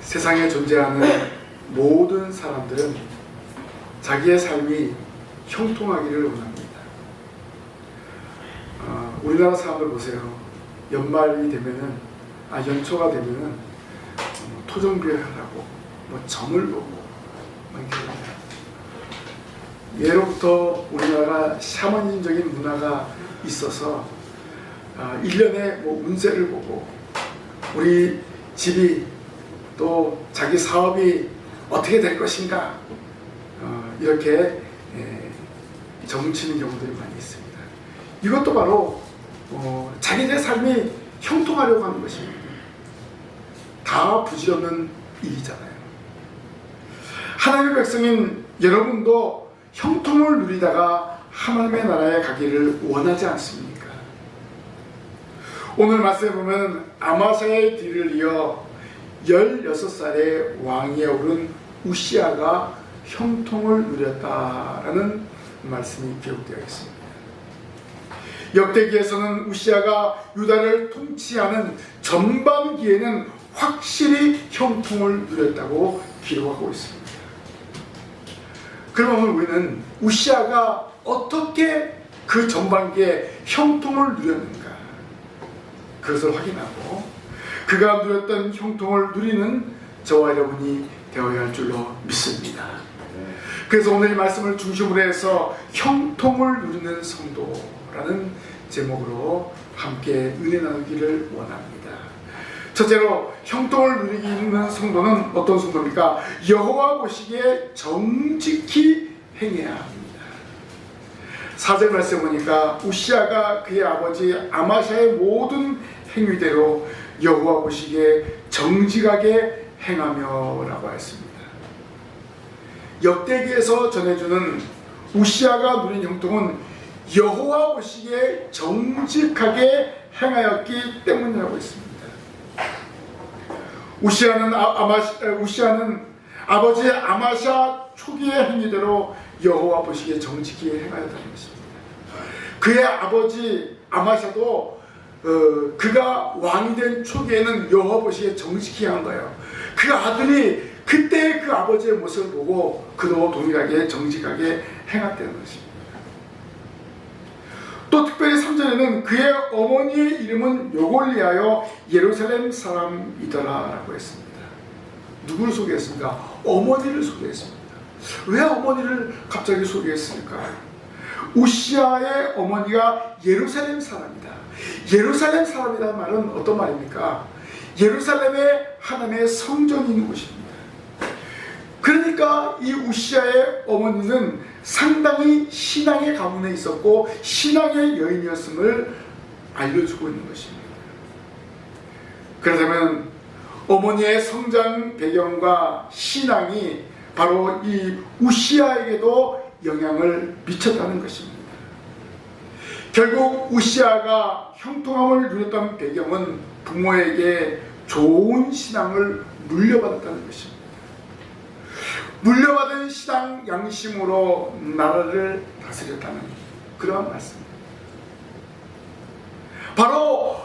세상에 존재하는 모든 사람들은 자기의 삶이 형통하기를 원합니다. 우리나라 사람들 보세요. 연말이 되면은, 연초가 되면은 토종비를 하라고 점을 보고 이렇게 합니다. 예로부터 우리나라가 샤머니즘적인 문화가 있어서 1년에 운세를 보고 우리 집이 또 자기 사업이 어떻게 될 것인가 이렇게 점치는 경우들이 많이 있습니다. 이것도 바로 자기들의 삶이 형통하려고 하는 것입니다. 다 부질없는 일이잖아요. 하나님의 백성인 여러분도 형통을 누리다가 하나님의 나라에 가기를 원하지 않습니까? 오늘 말씀에 보면 아마사의 뒤를 이어 16살의 왕위에 오른 우시아가 형통을 누렸다라는 말씀이 기록되어 있습니다. 역대기에서는 우시아가 유다를 통치하는 전반기에는 확실히 형통을 누렸다고 기록하고 있습니다. 그러면 우리는 우시아가 어떻게 그 전반기에 형통을 누렸는가, 그것을 확인하고 그가 누렸던 형통을 누리는 저와 여러분이 되어야 할 줄로 믿습니다. 그래서 오늘 이 말씀을 중심으로 해서 형통을 누리는 성도라는 제목으로 함께 은혜 나누기를 원합니다. 첫째로 형통을 누리기 있는 성도는 어떤 성도입니까? 여호와 보시기에 정직히 행해야 합니다. 4절 말씀 보니까 우시아가 그의 아버지 아마샤의 모든 행위대로 여호와 보시기에 정직하게 행하며 라고 했습니다. 역대기에서 전해주는 우시아가 누린 형통은 여호와 보시기에 정직하게 행하였기 때문이라고 했습니다. 우시아는 아버지 아마샤 초기의 행위대로 여호와 보시기에 정직히 행하였다는 것입니다. 그의 아버지 아마샤도 그가 왕이 된 초기에는 여호와 보시기에 정직히 한 거예요. 그 아들이 그때 그 아버지의 모습을 보고 그도 동일하게 정직하게 행했다는 것입니다. 또 특별히 3절에는 그의 어머니의 이름은 요골리하여 예루살렘 사람이더라 라고 했습니다. 누구를 소개했습니까? 어머니를 소개했습니다. 왜 어머니를 갑자기 소개했을까? 우시아의 어머니가 예루살렘 사람이다. 예루살렘 사람이라는 말은 어떤 말입니까? 예루살렘에 하나님의 성전이 있는 곳입니다. 그러니까 이 우시아의 어머니는 상당히 신앙의 가문에 있었고 신앙의 여인이었음을 알려주고 있는 것입니다. 그렇다면 어머니의 성장 배경과 신앙이 바로 이 우시아에게도 영향을 미쳤다는 것입니다. 결국 우시아가 형통함을 누렸던 배경은 부모에게 좋은 신앙을 물려받았다는 것입니다. 물려받은 신앙 양심으로 나라를 다스렸다는 그러한 말씀입니다. 바로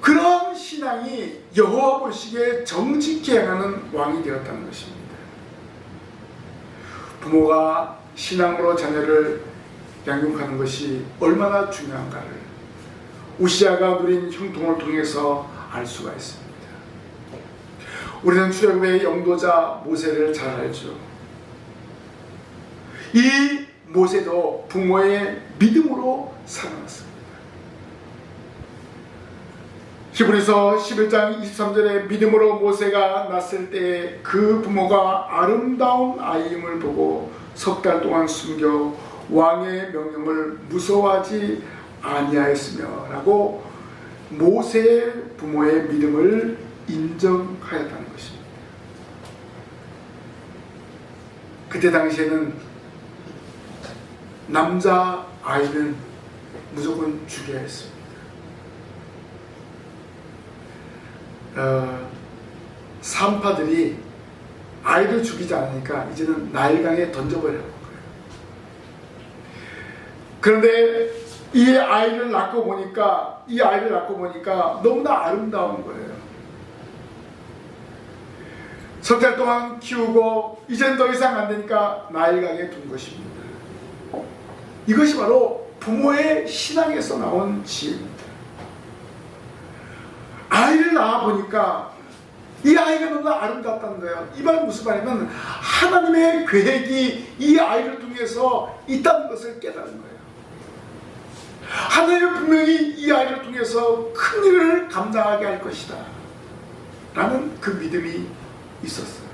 그런 신앙이 여호와 보시기에 정직히 행하는 왕이 되었다는 것입니다. 부모가 신앙으로 자녀를 양육하는 것이 얼마나 중요한가를 우시아가 누린 형통을 통해서 알 수가 있습니다. 우리는 출애굽의 영도자 모세를 잘 알죠. 이 모세도 부모의 믿음으로 살아났습니다. 히브리서 11장 23절에 믿음으로 모세가 낳았을 때 그 부모가 아름다운 아이임을 보고 석 달 동안 숨겨 왕의 명령을 무서워하지 아니하였으며 라고 모세의 부모의 믿음을 인정하였다는 것입니다. 그때 당시에는 남자 아이는 무조건 죽여야 했습니다. 산파들이 아이를 죽이지 않으니까 이제는 나일강에 던져버리라고 거예요. 그런데 이 아이를 낳고 보니까 너무나 아름다운 거예요. 석 달 동안 키우고 이젠 더 이상 안 되니까 나일강에 둔 것입니다. 이것이 바로 부모의 신앙에서 나온 지혜입니다. 아이를 낳아보니까 이 아이가 너무 아름답다는 거예요. 이 말은 무슨 말이냐면 하나님의 계획이 이 아이를 통해서 있다는 것을 깨달은 거예요. 하나님은 분명히 이 아이를 통해서 큰 일을 감당하게 할 것이다 라는 그 믿음이 있었어요.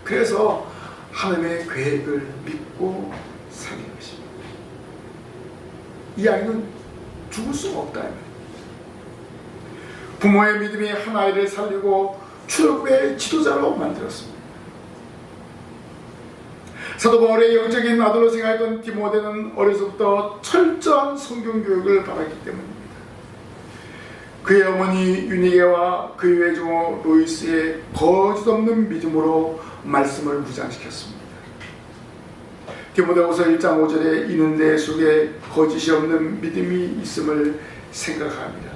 그래서 하나님의 계획을 믿고 살린 것입니다. 이 아이는 죽을 수가 없다. 부모의 믿음이 한 아이를 살리고 출애굽의 지도자로 만들었습니다. 사도 바울의 영적인 아들로 생각했던 디모데는 어려서부터 철저한 성경 교육을 받았기 때문입니다. 그의 어머니 유니게와 그의 외조모 로이스의 거짓없는 믿음으로 말씀을 무장시켰습니다. 디모데후서 1장 5절에 이는 내 속에 거짓이 없는 믿음이 있음을 생각합니다.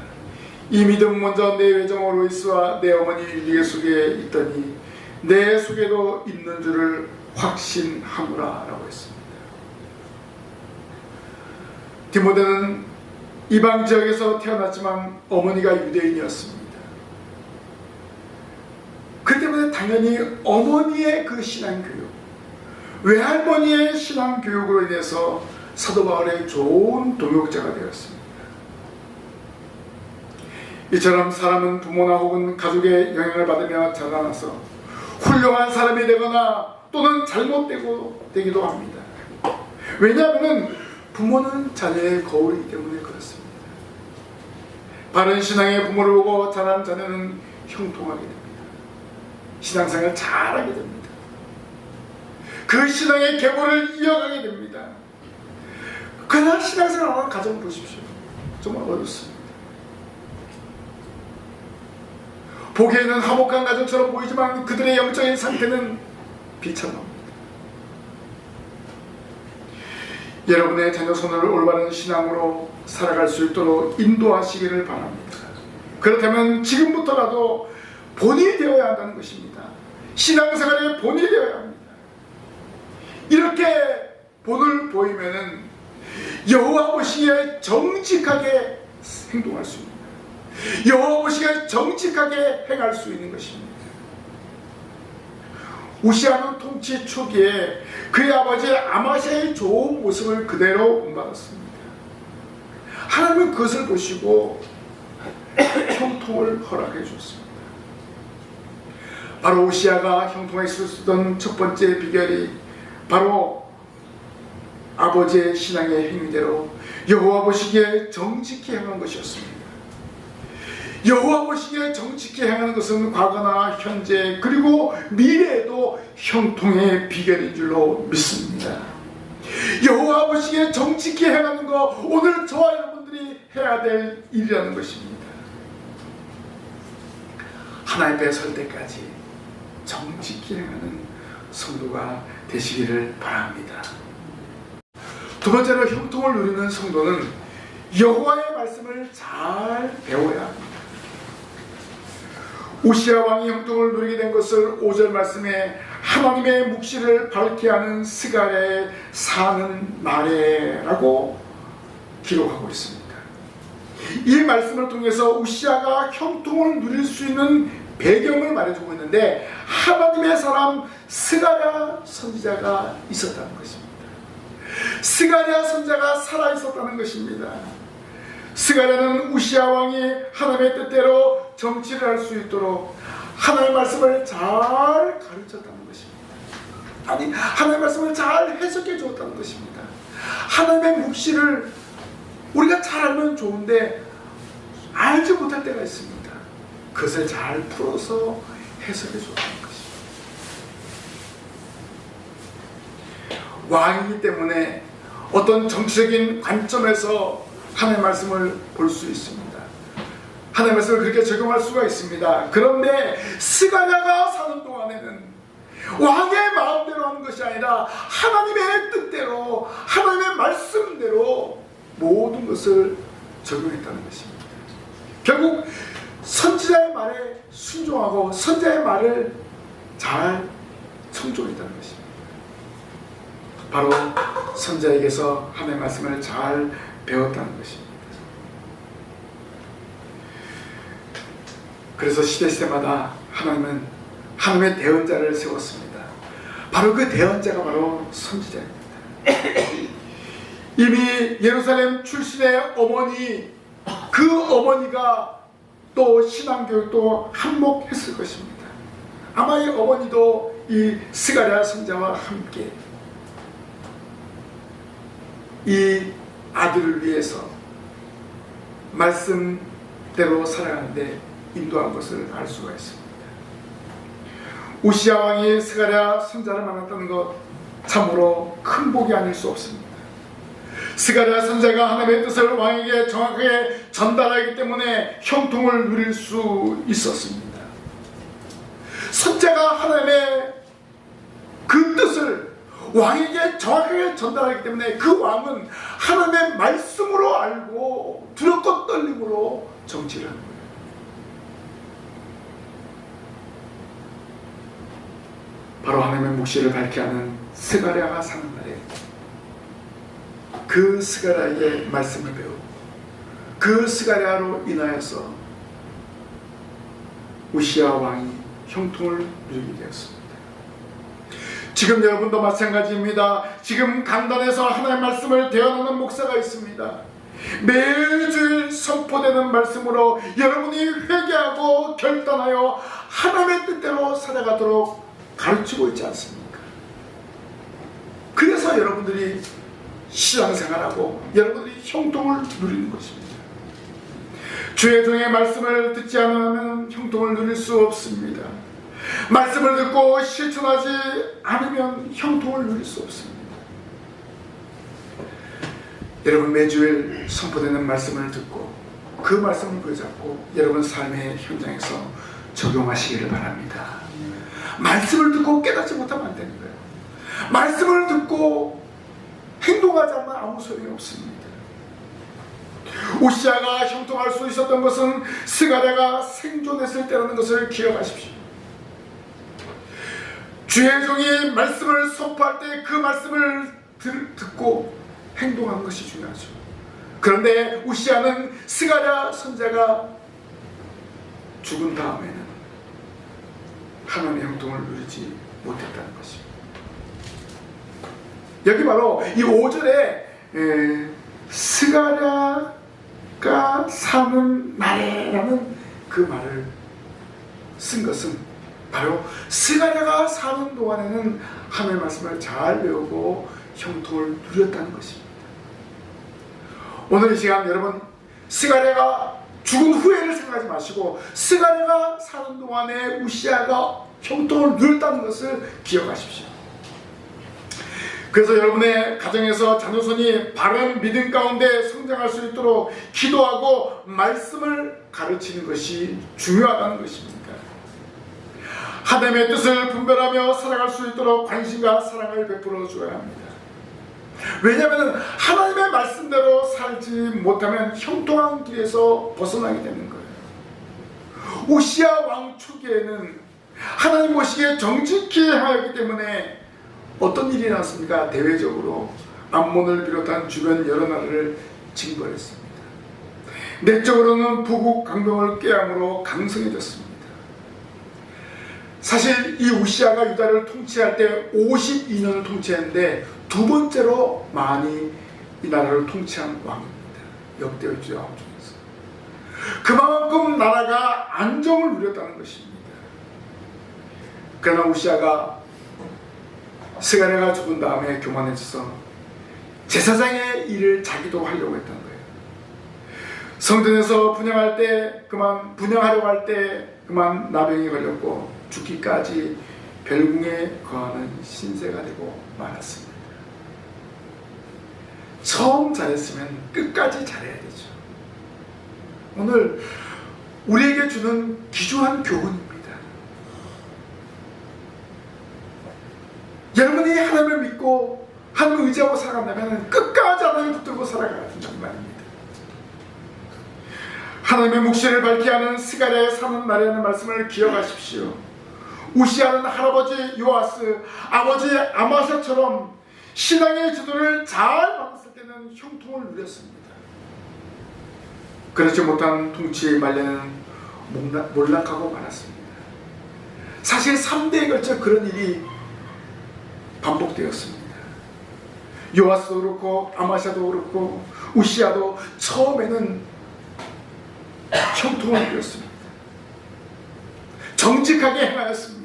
이 믿음 먼저 내 외조모 로이스와 내 어머니 유니게 속에 있더니 내 속에도 있는 줄을 확신하노라 라고 했습니다. 디모데는 이방 지역에서 태어났지만 어머니가 유대인이었습니다. 그 때문에 당연히 어머니의 그 신앙교육, 외할머니의 신앙교육으로 인해서 사도 바울의 좋은 동역자가 되었습니다. 이처럼 사람은 부모나 혹은 가족의 영향을 받으며 자라나서 훌륭한 사람이 되거나 또는 잘못되기도 합니다. 왜냐하면 부모는 자녀의 거울이기 때문에 그렇습니다. 바른 신앙의 부모를 보고 자란 자녀는 형통하게 됩니다. 신앙생활을 잘하게 됩니다. 그 신앙의 계보를 이어가게 됩니다. 그러나 신앙생활하는 가정 보십시오. 정말 어렵습니다. 보기에는 화목한 가정처럼 보이지만 그들의 영적인 상태는 비참합니다. 여러분의 자녀 손을 올바른 신앙으로 살아갈 수 있도록 인도하시기를 바랍니다. 그렇다면 지금부터라도 본이 되어야 한다는 것입니다. 신앙생활의 본이 되어야 합니다. 이렇게 본을 보이면은 여호와 보시기에 정직하게 행동할 수 있습니다. 여호와 보시기에 정직하게 행할 수 있는 것입니다. 우시아는 통치 초기에 그의 아버지 아마시아의 좋은 모습을 그대로 본받았습니다. 하나님은 그것을 보시고 형통을 허락해 주었습니다. 바로 우시아가 형통했을 수 있던 첫 번째 비결이 바로 아버지의 신앙의 행위대로 여호와 보시기에 정직히 행한 것이었습니다. 여호와 보시기에 정직히 행하는 것은 과거나 현재 그리고 미래에도 형통의 비결인 줄로 믿습니다. 여호와 보시기에 정직히 행하는 것, 오늘 저와 여러분들이 해야 될 일이라는 것입니다. 하나님 앞에 설 때까지 정직히 행하는 성도가 되시기를 바랍니다. 두 번째로 형통을 누리는 성도는 여호와의 말씀을 잘 배워야 합니다. 우시아 왕이 형통을 누리게 된 것을 5절 말씀에 하나님의 묵시를 밝게 하는 스가랴에 사는 날에라고 기록하고 있습니다. 이 말씀을 통해서 우시아가 형통을 누릴 수 있는 배경을 말해주고 있는데 하나님의 사람 스가랴 선지자가 있었다는 것입니다. 스가랴 선지자가 살아 있었다는 것입니다. 스가랴는 우시아 왕이 하나님의 뜻대로 정치를 할 수 있도록 하나님의 말씀을 잘 가르쳤다는 것입니다. 아니, 하나님의 말씀을 잘 해석해 주었다는 것입니다. 하나님의 묵시를 우리가 잘 알면 좋은데 알지 못할 때가 있습니다. 그것을 잘 풀어서 해석해 주었다는 것입니다. 왕이기 때문에 어떤 정치적인 관점에서 하나님의 말씀을 볼 수 있습니다. 하나님의 말씀을 그렇게 적용할 수가 있습니다. 그런데 스가랴가 사는 동안에는 왕의 마음대로 하는 것이 아니라 하나님의 뜻대로 하나님의 말씀대로 모든 것을 적용했다는 것입니다. 결국 선지자의 말에 순종하고 선지자의 말을 잘 청종했다는 것입니다. 바로 선자에게서 하나님의 말씀을 잘 배웠다는 것입니다. 그래서 시대마다 하나님은 하나님의 대언자를 세웠습니다. 바로 그 대언자가 바로 선지자입니다. 이미 예루살렘 출신의 어머니, 그 어머니가 또 신앙교육도 한몫했을 것입니다. 아마 이 어머니도 이 스가랴 선자와 함께 이 아들을 위해서 말씀대로 살아가는데 인도한 것을 알 수가 있습니다. 우시야 왕이 스가랴 선자를 만났다는 것 참으로 큰 복이 아닐 수 없습니다. 스가랴 선자가 하나님의 뜻을 왕에게 정확하게 전달하기 때문에 형통을 누릴 수 있었습니다. 선자가 하나님의 그 뜻을 왕에게 정확하게 전달하기 때문에 그 왕은 하나님의 말씀으로 알고 두렵고 떨림으로 정치를 하는 거예요. 바로 하나님의 묵시를 밝게 하는 스가랴가 사는 날에 그 스가랴의 말씀을 배우고 그 스가랴로 인하여서 우시야 왕이 형통을 누리게 되었습니다. 지금 여러분도 마찬가지입니다. 지금 강단에서 하나님의 말씀을 대언하는 목사가 있습니다. 매주일 선포되는 말씀으로 여러분이 회개하고 결단하여 하나님의 뜻대로 살아가도록 가르치고 있지 않습니까? 그래서 여러분들이 신앙생활하고 여러분들이 형통을 누리는 것입니다. 주의 종의 말씀을 듣지 않으면 형통을 누릴 수 없습니다. 말씀을 듣고 실천하지 않으면 형통을 누릴 수 없습니다. 여러분 매주일 선포되는 말씀을 듣고 그 말씀을 붙잡고 여러분 삶의 현장에서 적용하시기를 바랍니다. 말씀을 듣고 깨닫지 못하면 안 되는 거예요. 말씀을 듣고 행동하지 않으면 아무 소용이 없습니다. 우시야가 형통할 수 있었던 것은 스가랴가 생존했을 때라는 것을 기억하십시오. 주의 종이 말씀을 선포할 때 그 말씀을 듣고 행동하는 것이 중요하죠. 그런데 우시야는 스가랴 선자가 죽은 다음에는 하나님의 형통을 누리지 못했다는 것입니다. 여기 바로 이 5절에 스가랴가 사는 날에라는 그 말을 쓴 것은 바로 스가랴가 사는 동안에는 하나님의 말씀을 잘 배우고 형통을 누렸다는 것입니다. 오늘 이 시간 여러분 스가랴가 죽은 후에를 생각하지 마시고 스가랴가 사는 동안에 우시야가 형통을 누렸다는 것을 기억하십시오. 그래서 여러분의 가정에서 자녀손이 바른 믿음 가운데 성장할 수 있도록 기도하고 말씀을 가르치는 것이 중요하다는 것입니다. 하나님의 뜻을 분별하며 살아갈 수 있도록 관심과 사랑을 베풀어 줘야 합니다. 왜냐하면 하나님의 말씀대로 살지 못하면 형통한 길에서 벗어나게 되는 거예요. 우시야 왕 초기에는 하나님 보시기에 정직히 행하였기 때문에 어떤 일이 났습니까? 대외적으로 암몬을 비롯한 주변 여러 나라를 징벌했습니다. 내적으로는 부국 강병을 꾀함으로 강성해졌습니다. 사실 이 우시야가 유다를 통치할 때 52년을 통치했는데 두 번째로 많이 이 나라를 통치한 왕입니다. 역대 주야 왕 중에서. 그만큼 나라가 안정을 누렸다는 것입니다. 그러나 우시야가 스가랴가 죽은 다음에 교만해져서 제사장의 일을 자기도 하려고 했던 거예요. 성전에서 분향하려고 할 때 그만 나병이 걸렸고 죽기까지 별궁에 거하는 신세가 되고 말았습니다. 처음 잘했으면 끝까지 잘해야 되죠. 오늘 우리에게 주는 귀중한 교훈입니다. 여러분이 하나님을 믿고 하나님을 의지하고 살아간다면 끝까지 하나님을 붙들고 살아가야 된다는 말입니다. 하나님의 묵시를 밝게 하는 스가랴의 사는 날이라는 말씀을 기억하십시오. 우시아는 할아버지 요아스, 아버지 아마샤처럼 신앙의 지도를 잘 받았을 때는 형통을 누렸습니다. 그렇지 못한 통치 말년은 몰락하고 말았습니다. 사실 3대에 걸쳐 그런 일이 반복되었습니다. 요아스도 그렇고 아마샤도 그렇고 우시아도 처음에는 형통을 누렸습니다. 정직하게 행하였습니다.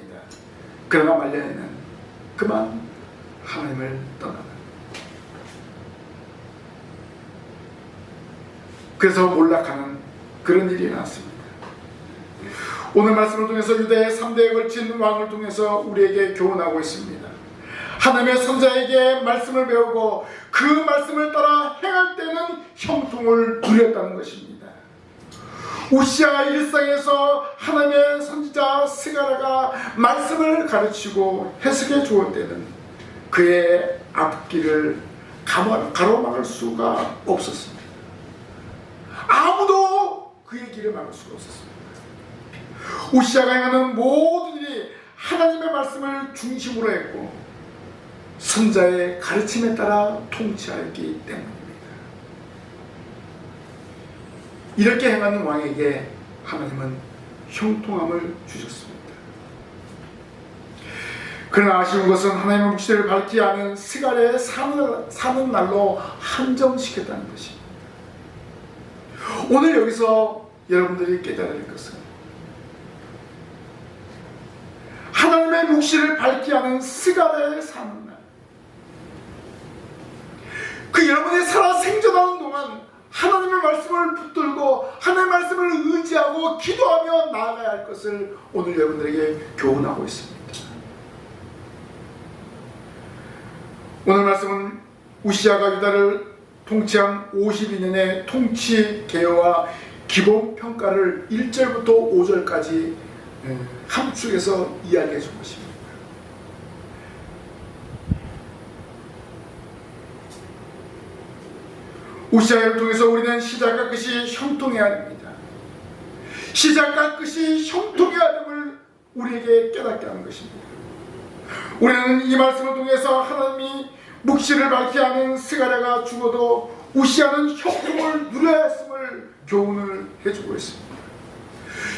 그러나 말년에는 그만 하나님을 떠나는, 그래서 몰락하는 그런 일이 나왔습니다. 오늘 말씀을 통해서 유대의 3대에 걸친 왕을 통해서 우리에게 교훈하고 있습니다. 하나님의 선자에게 말씀을 배우고 그 말씀을 따라 행할 때는 형통을 누렸다는 것입니다. 우시아 일상에서 하나님의 선지자 스가랴가 말씀을 가르치고 해석해 주었을 때는 그의 앞길을 가로막을 수가 없었습니다. 아무도 그의 길을 막을 수가 없었습니다. 우시아가 행하는 모든 일이 하나님의 말씀을 중심으로 했고 선자의 가르침에 따라 통치하였기 때문입니다. 이렇게 행하는 왕에게 하나님은 형통함을 주셨습니다. 그러나 아쉬운 것은 하나님의 묵시를 밝히 하는 스가랴의 사는 날로 한정시켰다는 것입니다. 오늘 여기서 여러분들이 깨달아야 할 것은 하나님의 묵시를 밝히 하는 스가랴의 사는 날, 그 여러분이 살아 생존하는 동안 하나님의 말씀을 붙들고 하나님의 말씀을 의지하고 기도하며 나아가야 할 것을 오늘 여러분들에게 교훈하고 있습니다. 오늘 말씀은 우시아가 유다를 통치한 52년의 통치 개요와 기본 평가를 1절부터 5절까지 함축해서 이야기해 준 것입니다. 우시아를 통해서 우리는 시작과 끝이 형통해야 됩니다. 시작과 끝이 형통해야 됨을 우리에게 깨닫게 하는 것입니다. 우리는 이 말씀을 통해서 하나님이 묵시를 밝히 하는 스가랴가 죽어도 우시아는 형통을 누려야 했음을 교훈을 해주고 있습니다.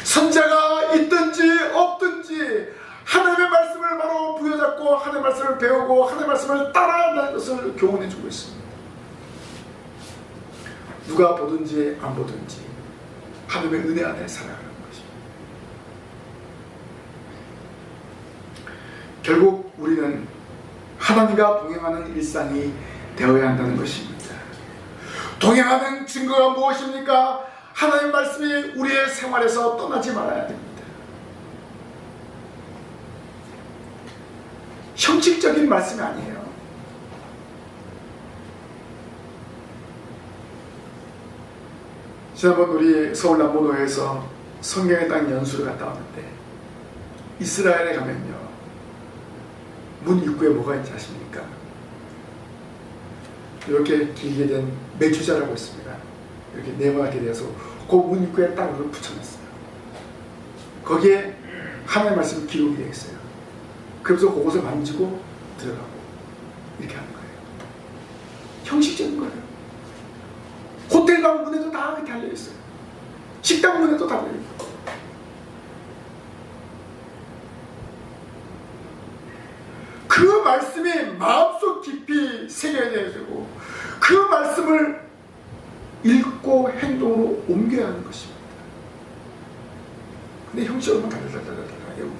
선자가 있든지 없든지 하나님의 말씀을 바로 부여잡고 하나님의 말씀을 배우고 하나님의 말씀을 따라야 한다는 것을 교훈해주고 있습니다. 누가 보든지 안 보든지 하나님의 은혜 안에 살아가는 것입니다. 결국 우리는 하나님과 동행하는 일상이 되어야 한다는 것입니다. 동행하는 증거가 무엇입니까? 하나님 말씀이 우리의 생활에서 떠나지 말아야 됩니다. 형식적인 말씀이 아니에요. 지난번 우리 서울 남부노회에서 성경의 땅 연수를 갔다 왔는데 이스라엘에 가면요, 문 입구에 뭐가 있는지 아십니까? 이렇게 길게 된 메주자라고 있습니다. 이렇게 네모나게 되어서 그 문 입구에 딱 그걸 붙여놨어요. 거기에 하나님의 말씀 기록이 되어 있어요. 그래서 그것을 만지고 들어가고 이렇게 하는 거예요. 형식적인 거예요. 호텔 방 문에도 다 이렇게 달려있어요. 식당 문에도 달려있고. 그 말씀이 마음속 깊이 새겨야 되고 그 말씀을 읽고 행동으로 옮겨야 하는 것입니다. 근데 형식으로만 달달달달달달해요.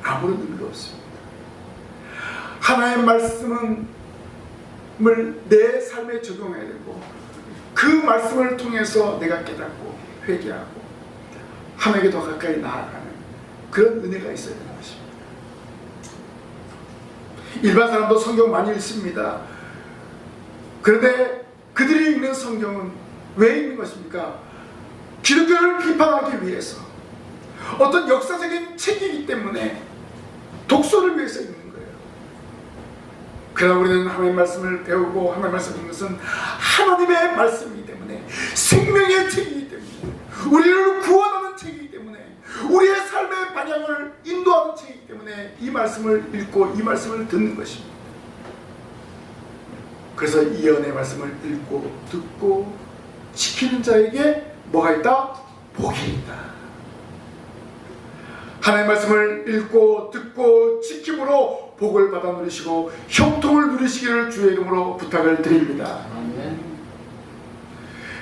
아무런 의미가 없습니다. 하나님의 말씀을 내 삶에 적용해야 되고 그 말씀을 통해서 내가 깨닫고 회개하고 하나님께 더 가까이 나아가는 그런 은혜가 있어야 되는 것입니다. 일반 사람도 성경 많이 읽습니다. 그런데 그들이 읽는 성경은 왜 읽는 것입니까? 기독교를 비판하기 위해서, 어떤 역사적인 책이기 때문에 독서를 위해서 읽는 거예요. 그러나 우리는 하나님의 말씀을 배우고 하나님의 말씀을 읽는 것은 하나님의 말씀이기 때문에, 생명의 책이기 때문에, 우리를 구원하는 책이기 때문에, 우리의 삶의 방향을 인도하는 책이기 때문에 이 말씀을 읽고 이 말씀을 듣는 것입니다. 그래서 이 예언의 말씀을 읽고 듣고 지키는 자에게 뭐가 있다? 복이 있다. 하나님의 말씀을 읽고 듣고 지킴으로 복을 받아 누리시고 형통을 누리시기를 주의 이름으로 부탁을 드립니다.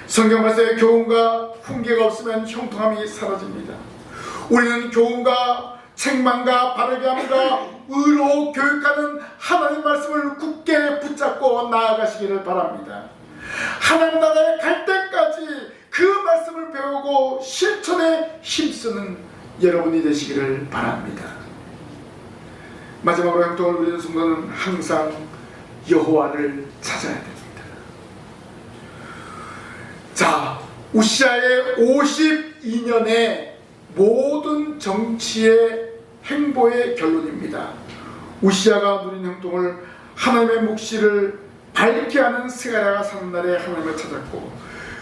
성경 말씀에 교훈과 훈계가 없으면 형통함이 사라집니다. 우리는 교훈과 책망과 바르게 함과 의로 교육하는 하나님 말씀을 굳게 붙잡고 나아가시기를 바랍니다. 하나님 나라에 갈 때까지 그 말씀을 배우고 실천에 힘쓰는 여러분이 되시기를 바랍니다. 마지막으로 형통을 누리는 성도는 항상 여호와를 찾아야 됩니다. 자, 우시아의 52년의 모든 정치의 행보의 결론입니다. 우시아가 누린 형통을 하나님의 묵시를 밝게 하는 스가랴가 사는 날에 하나님을 찾았고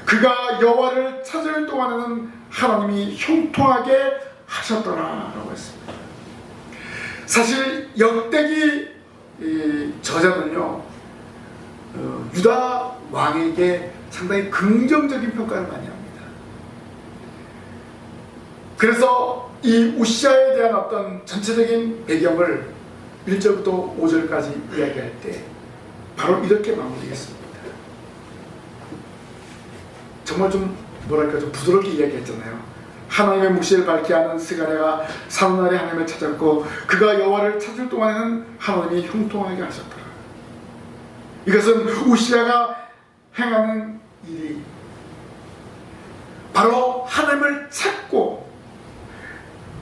그가 여호와를 찾을 동안에는 하나님이 형통하게 하셨더라라고 했습니다. 사실 역대기 저자는요 유다 왕에게 상당히 긍정적인 평가를 많이 합니다. 그래서 이 우시아에 대한 어떤 전체적인 배경을 1절부터 5절까지 이야기할 때 바로 이렇게 마무리했습니다. 정말 좀 뭐랄까 좀 부드럽게 이야기했잖아요. 하나님의 묵시를 밝게 하는 스가랴가 사는 날에 하나님을 찾았고 그가 여호와를 찾을 동안에는 하나님이 형통하게 하셨더라. 이것은 우시아가 행하는 일이 바로 하나님을 찾고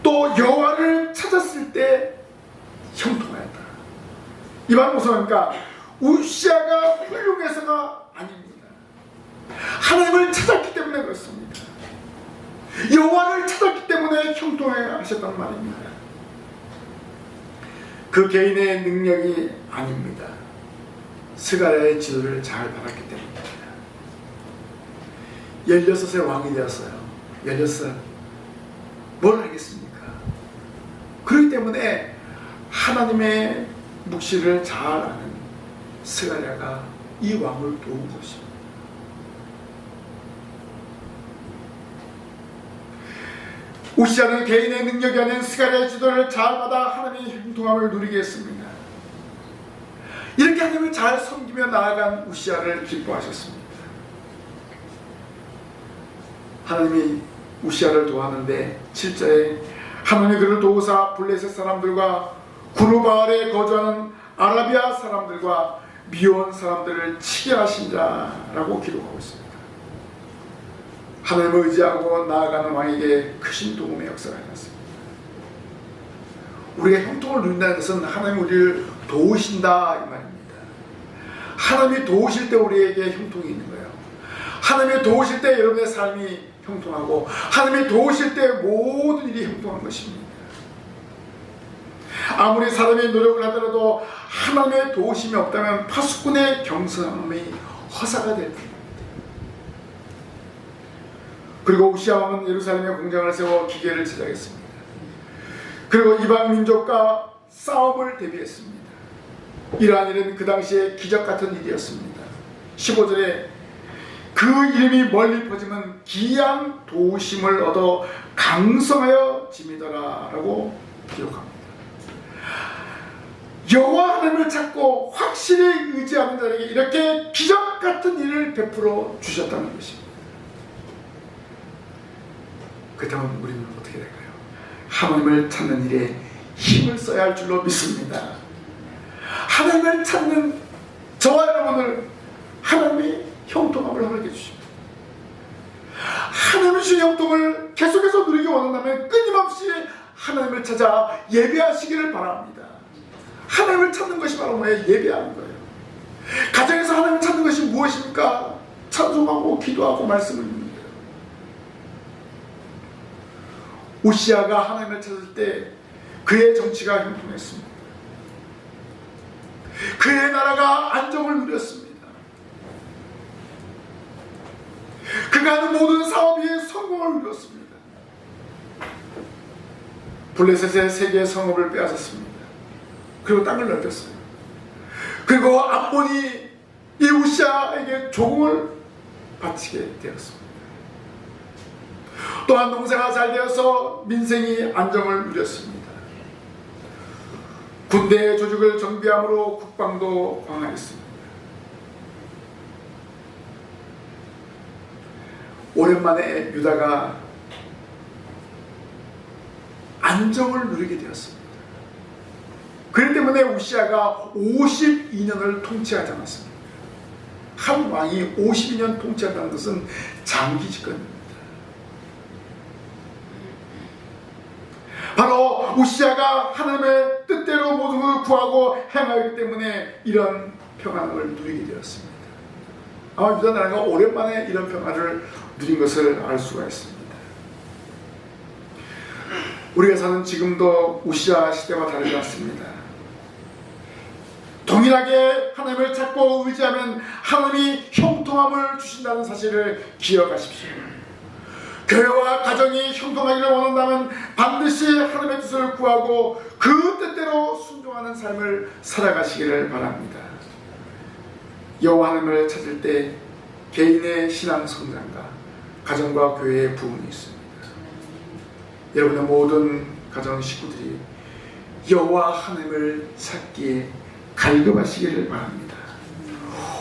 또 여호와를 찾았을 때 형통하였다. 이 말은 무슨 말입니까? 우시아가 훌륭해서가 아닙니다. 하나님을 찾았기 때문에 그렇습니다. 여호와를 찾았기 때문에 형통하게 하셨다는 말입니다. 그 개인의 능력이 아닙니다. 스가랴의 지도를 잘 받았기 때문입니다. 16세 왕이 되었어요. 16살. 뭘 알겠습니까? 그렇기 때문에 하나님의 묵시를 잘 아는 스가랴가 이 왕을 도운 것입니다. 우시아는 개인의 능력이 아닌 스가랴의 지도를 잘 받아 하나님의 형통함을 누리게 했습니다. 이렇게 하나님을 잘 섬기며 나아간 우시아를 기뻐하셨습니다. 하나님이 우시아를 도왔는데 7절에 하나님이 그를 도우사 블레셋 사람들과 구르바알에 거주하는 아라비아 사람들과 미온 사람들을 치게 하신 자라고 기록하고 있습니다. 하나님을 의지하고 나아가는 왕에게 크신 도움의 역사가 일어났습니다. 우리가 형통을 누린다는 것은 하나님이 우리를 도우신다 이 말입니다. 하나님이 도우실 때 우리에게 형통이 있는 거예요. 하나님이 도우실 때 여러분의 삶이 형통하고 하나님이 도우실 때 모든 일이 형통한 것입니다. 아무리 사람이 노력을 하더라도 하나님의 도우심이 없다면 파수꾼의 경성함이 허사가 될 뿐입니다. 그리고 우시아 왕은 예루살렘에 공장을 세워 기계를 제작했습니다. 그리고 이방 민족과 싸움을 대비했습니다. 이러한 일은 그 당시에 기적 같은 일이었습니다. 15절에 그 이름이 멀리 퍼지면 기이한 도우심을 얻어 강성하여 짐이더라 라고 기록합니다. 여호와 하나님을 찾고 확실히 의지하는 자에게 이렇게 기적 같은 일을 베풀어 주셨다는 것입니다. 그렇다면 우리는 어떻게 될까요? 하나님을 찾는 일에 힘을 써야 할 줄로 믿습니다. 하나님을 찾는 저와 여러분을 하나님이 형통함을 허락해 주십니다. 하나님의 주신 형통을 계속해서 누리기 원한다면 끊임없이 하나님을 찾아 예배하시기를 바랍니다. 하나님을 찾는 것이 바로 뭐예요? 예배하는 거예요. 가정에서 하나님을 찾는 것이 무엇입니까? 찬송하고 기도하고 말씀을 읽는 거예요. 우시아가 하나님을 찾을 때 그의 정치가 형통했습니다. 그의 나라가 안정을 누렸습니다. 그가 하는 모든 사업이 성공을 이뤘습니다. 블레셋의 세 개의 성읍을 빼앗았습니다. 그리고 땅을 넓혔어요. 그리고 암몬이 이 우시아에게 조공을 바치게 되었습니다. 또한 농사가 잘 되어서 민생이 안정을 누렸습니다. 군대의 조직을 정비함으로 국방도 강화했습니다. 오랜만에 유다가 안정을 누리게 되었습니다. 그렇기 때문에 우시아가 52년을 통치하지 않았습니다. 한 왕이 52년 통치한다는 것은 장기 집권입니다. 바로 우시아가 하나님의 뜻대로 모든 것을 구하고 행하기 때문에 이런 평안을 누리게 되었습니다. 아마 유다 나라가 오랜만에 이런 평안을 누린 것을 알 수가 있습니다. 우리가 사는 지금도 우시아 시대와 다르지 않습니다. 동일하게 하나님을 찾고 의지하면 하나님이 형통함을 주신다는 사실을 기억하십시오. 교회와 가정이 형통하기를 원한다면 반드시 하나님의 뜻을 구하고 그 뜻대로 순종하는 삶을 살아가시기를 바랍니다. 여호와 하나님을 찾을 때 개인의 신앙 성장과 가정과 교회의 부흥이 있습니다. 여러분의 모든 가정 식구들이 여호와 하나님을 찾기에 갈급하시기를 바랍니다.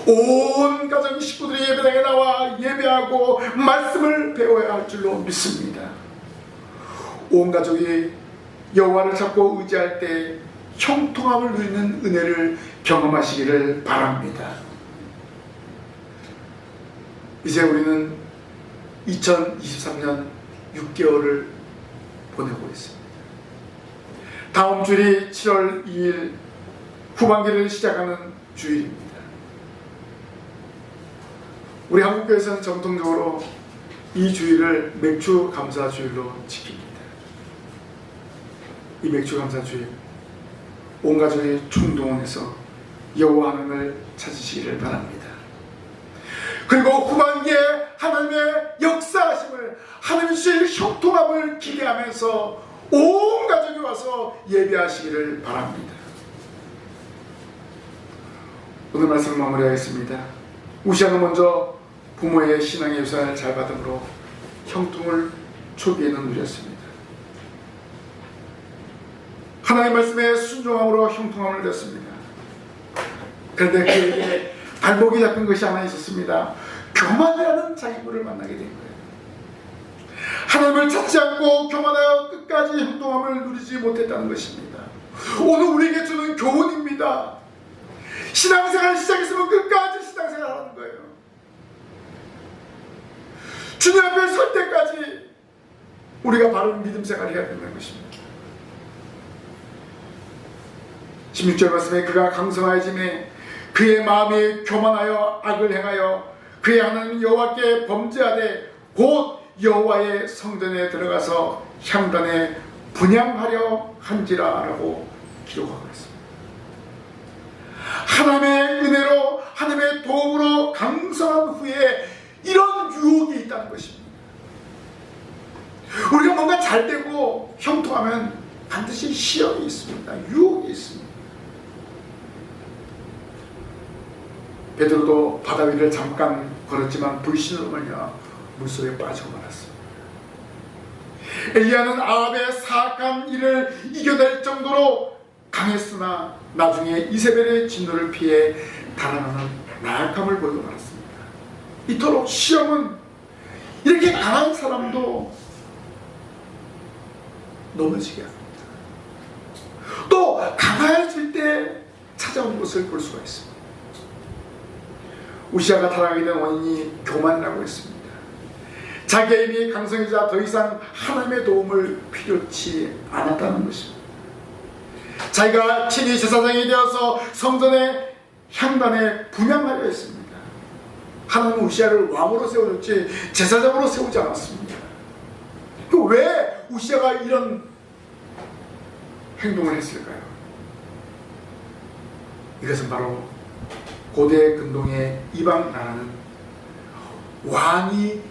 온 가정 식구들이 예배당에 나와 예배하고 말씀을 배워야 할 줄로 믿습니다. 온 가족이 여호와를 찾고 의지할 때 형통함을 누리는 은혜를 경험하시기를 바랍니다. 이제 우리는 2023년 6개월을 보내고 있습니다. 다음 주일이 7월 2일 후반기를 시작하는 주일입니다. 우리 한국교회에서는 전통적으로 이 주일을 맥주 감사 주일로 지킵니다. 이 맥주 감사 주일, 온 가족이 총동원해서 여호와 하나님을 찾으시기를 바랍니다. 그리고 후반기에 하나님의 역사하심을, 하나님의 주실 형통함을 기대하면서 온 가족이 와서 예배하시기를 바랍니다. 오늘 말씀을 마무리하겠습니다. 우시아는 먼저 부모의 신앙의 유산을 잘 받음으로 형통을 초기에는 누렸습니다. 하나님의 말씀에 순종함으로 형통함을 누렸습니다. 그런데 그에게 발목이 잡힌 것이 하나 있었습니다. 교만이라는 자기부를 만나게 된 거예요. 하나님을 찾지 않고 교만하여 끝까지 형통함을 누리지 못했다는 것입니다. 오늘 우리에게 주는 교훈입니다. 신앙생활 시작했으면 끝까지 신앙생활 하는 거예요. 주님 앞에 설 때까지 우리가 바른 믿음 생활을 해야 된다는 것입니다. 16절 말씀에 그가 강성하여짐에 그의 마음이 교만하여 악을 행하여 그의 하나님 여호와께 범죄하되 곧 여호와의 성전에 들어가서 향단에 분향하려 한지라 라고 기록하고 있습니다. 하나님의 은혜로 하나님의 도움으로 강성한 후에 이런 유혹이 있다는 것입니다. 우리가 뭔가 잘 되고 형통하면 반드시 시험이 있습니다. 유혹이 있습니다. 베드로도 바다 위를 잠깐 걸었지만 불신으로 말미암아 물속에 빠지고 말았습니다. 엘리야는 아합의 사악한 일을 이겨낼 정도로 강했으나 나중에 이세벨의 진노를 피해 달아나는 나약함을 보이고 말았습니다. 이토록 시험은 이렇게 강한 사람도 넘어지게 합니다. 또 강해질 때 찾아온 것을 볼 수가 있습니다. 우시아가 타락하게 된 원인이 교만이라고 했습니다. 자기의 힘이 강성이자 더 이상 하나님의 도움을 필요치 않았다는 것입니다. 자기가 친히 제사장이 되어서 성전의 향단에 분향하려 했습니다. 하나님은 우시아를 왕으로 세워줬지 제사장으로 세우지 않았습니다. 왜 우시아가 이런 행동을 했을까요? 이것은 바로 고대 근동의 이방 나라는 왕이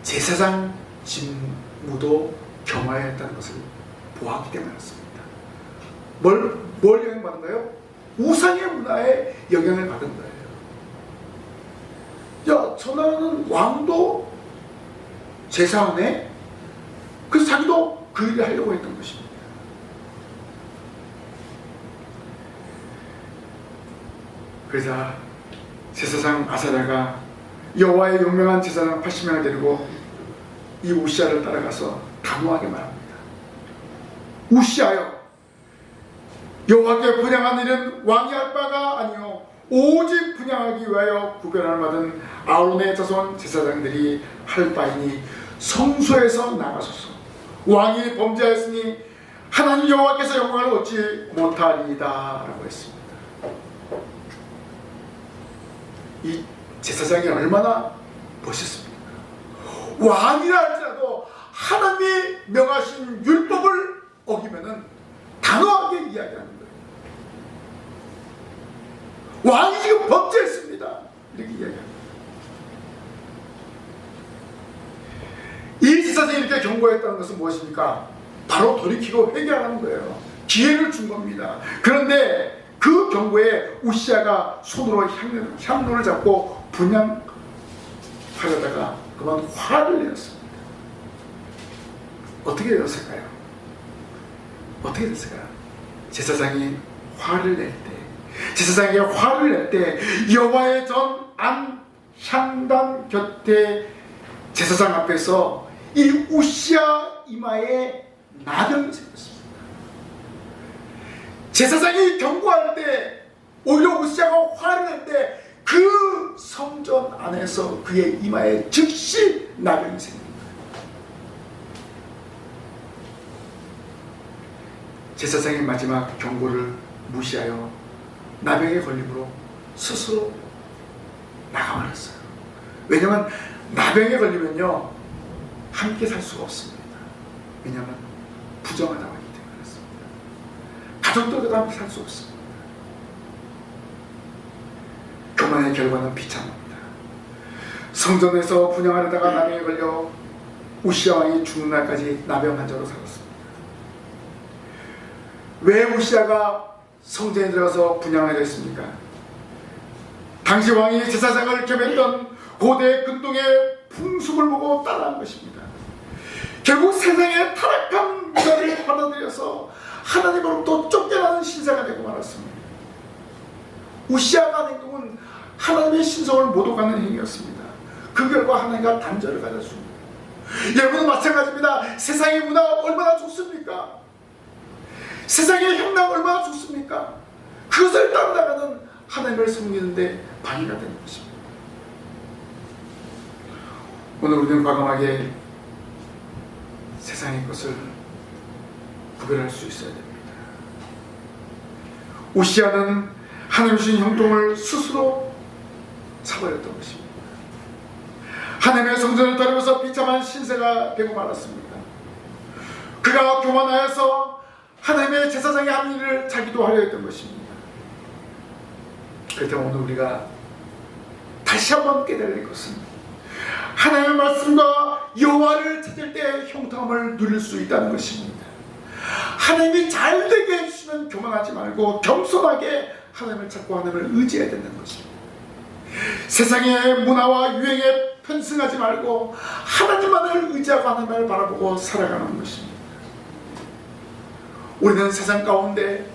제사장 직무도 겸하였다는 것을 좋아하기 때문이었습니다. 뭘 영향받은가요? 우상의 문화에 영향을 받은 거예요. 야, 저 나라는 왕도 제사하네? 그래서 자기도 그 일을 하려고 했던 것입니다. 그래서 제사장 아사랴가 여호와의 용맹한 제사장 80명을 데리고 이 우시아를 따라가서 단호하게 말합니다. 우시아여, 여호와께 분향한 일은 왕이 할 바가 아니요 오직 분향하기 위하여 구별을 받은 아론의 자손 제사장들이 할 바이니 성소에서 나가소서. 왕이 범죄하였으니 하나님 여호와께서 영광을 얻지 못하리이다 라고 했습니다. 이 제사장이 얼마나 멋있습니까? 왕이라 할지라도 하나님이 명하신 율법을 어기면은 단호하게 이야기하는 거예요. 왕이 지금 범죄했습니다. 이렇게 이야기합니다. 이 제사장이 이렇게 경고했다는 것은 무엇입니까? 바로 돌이키고 회개하는 거예요. 기회를 준 겁니다. 그런데 그 경고에 우시아가 손으로 향로를 잡고 분향하려다가 그만 화를 내었습니다. 어떻게 되었을까요? 어떻게 됐을까요? 제사장이 화를 낼 때, 제사장이 화를 낼 때 여호와의 전 안 향단 곁에 제사장 앞에서 이 우시아 이마에 나병이 생겼습니다. 제사장이 경고할 때, 오히려 우시아가 화를 낼 때 그 성전 안에서 그의 이마에 즉시 나병이 생깁니다. 제사장의 마지막 경고를 무시하여 나병에 걸림으로 스스로 나가버렸어요. 왜냐하면 나병에 걸리면요 함께 살 수가 없습니다. 왜냐하면 부정하다고 하기 때문에 그렇습니다. 가족들과 함께 살 수 없습니다. 교만의 결과는 비참합니다. 성전에서 분향하려다가 나병에 걸려 우시아 왕이 죽는 날까지 나병 환자로 살았습니다. 왜 우시아가 성전에 들어가서 분향하려 했습니까? 당시 왕이 제사장을 겸했던 고대 근동의 풍습을 보고 따라한 것입니다. 결국 세상의 타락한 문화를 받아들여서 하나님으로부터 쫓겨나는 신세가 되고 말았습니다. 우시아가 한 행동은 하나님의 신성을 모독하는 행위였습니다. 그 결과 하나님과 단절을 가졌습니다. 여러분은 마찬가지입니다. 세상의 문화 얼마나 좋습니까? 세상의 형량 얼마나 좋습니까? 그것을 따라가는 하나님을 섬기는데 방해가 되는 것입니다. 오늘 우리는 과감하게 세상의 것을 구별할 수 있어야 됩니다. 우시아는 하나님 주신 형통을 스스로 차버렸던 것입니다. 하나님의 성전을 따르면서 비참한 신세가 되고 말았습니다. 그가 교만하여서 하나님의 제사장이 하는 일을 자기도 하려 했던 것입니다. 그렇다면 오늘 우리가 다시 한번 깨달을 것은 하나님의 말씀과 여호와를 찾을 때 형통함을 누릴 수 있다는 것입니다. 하나님이 잘되게 해주시면 교만하지 말고 겸손하게 하나님을 찾고 하나님을 의지해야 된다는 것입니다. 세상의 문화와 유행에 편승하지 말고 하나님만을 의지하고 하나님을 바라보고 살아가는 것입니다. 우리는 세상 가운데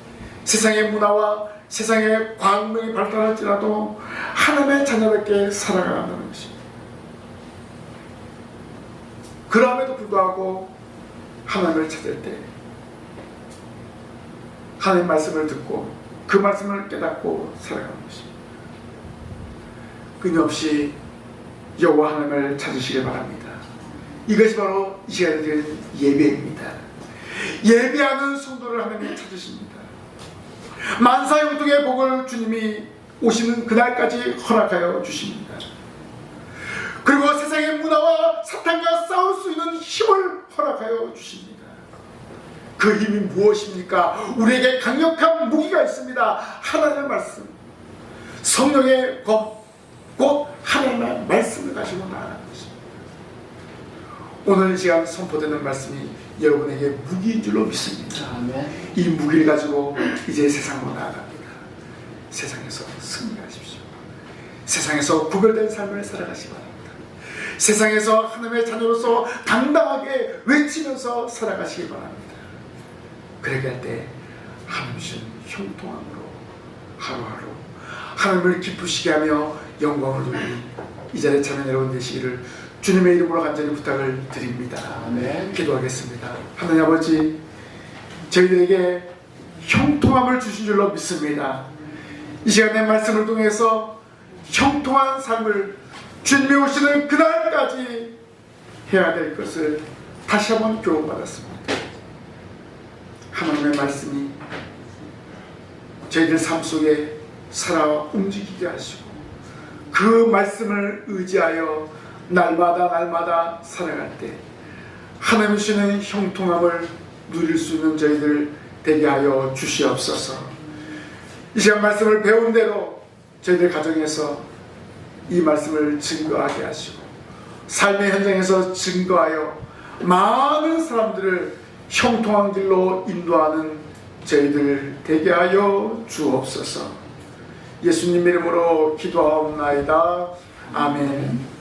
세상의 문화와 세상의 과학명이 발달할지라도 하나님의 자녀답게 살아가는 것입니다. 그럼에도 불구하고 하나님을 찾을 때 하나님 말씀을 듣고 그 말씀을 깨닫고 살아가는 것입니다. 끊임없이 여호와 하나님을 찾으시길 바랍니다. 이것이 바로 이 시간에 드리는 예배입니다. 예배하는 성도를 하나님이 찾으십니다. 만사형통의 복을 주님이 오시는 그날까지 허락하여 주십니다. 그리고 세상의 문화와 사탄과 싸울 수 있는 힘을 허락하여 주십니다. 그 힘이 무엇입니까? 우리에게 강력한 무기가 있습니다. 하나님의 말씀, 성령의 검, 곧 하나님의 말씀을 가지고 나아가는 것입니다. 오늘 이 시간 선포되는 말씀이 여러분에게 무기인 줄로 믿습니다. 아멘. 이 무기를 가지고 이제 세상으로 나아갑니다. 세상에서 승리하십시오. 세상에서 구별된 삶을 살아가시기 바랍니다. 세상에서 하나님의 자녀로서 당당하게 외치면서 살아가시기 바랍니다. 그렇게 할 때 하나님 주신 형통함으로 하루하루 하나님을 기쁘시게 하며 영광을 돌리는 이 자리에 참여 여러분 되시기를 주님의 이름으로 간절히 부탁을 드립니다. 아멘. 기도하겠습니다. 하나님 아버지, 저희들에게 형통함을 주신 줄로 믿습니다. 이 시간의 말씀을 통해서 형통한 삶을 주님이 오시는 그날까지 해야 될 것을 다시 한번 교훈받았습니다. 하나님의 말씀이 저희들 삶 속에 살아 움직이게 하시고 그 말씀을 의지하여 날마다 살아갈 때 하나님 주시는 형통함을 누릴 수 있는 저희들 되게 하여 주시옵소서. 이 시간 말씀을 배운 대로 저희들 가정에서 이 말씀을 증거하게 하시고 삶의 현장에서 증거하여 많은 사람들을 형통한 길로 인도하는 저희들 되게 하여 주옵소서. 예수님 이름으로 기도하옵나이다. 아멘.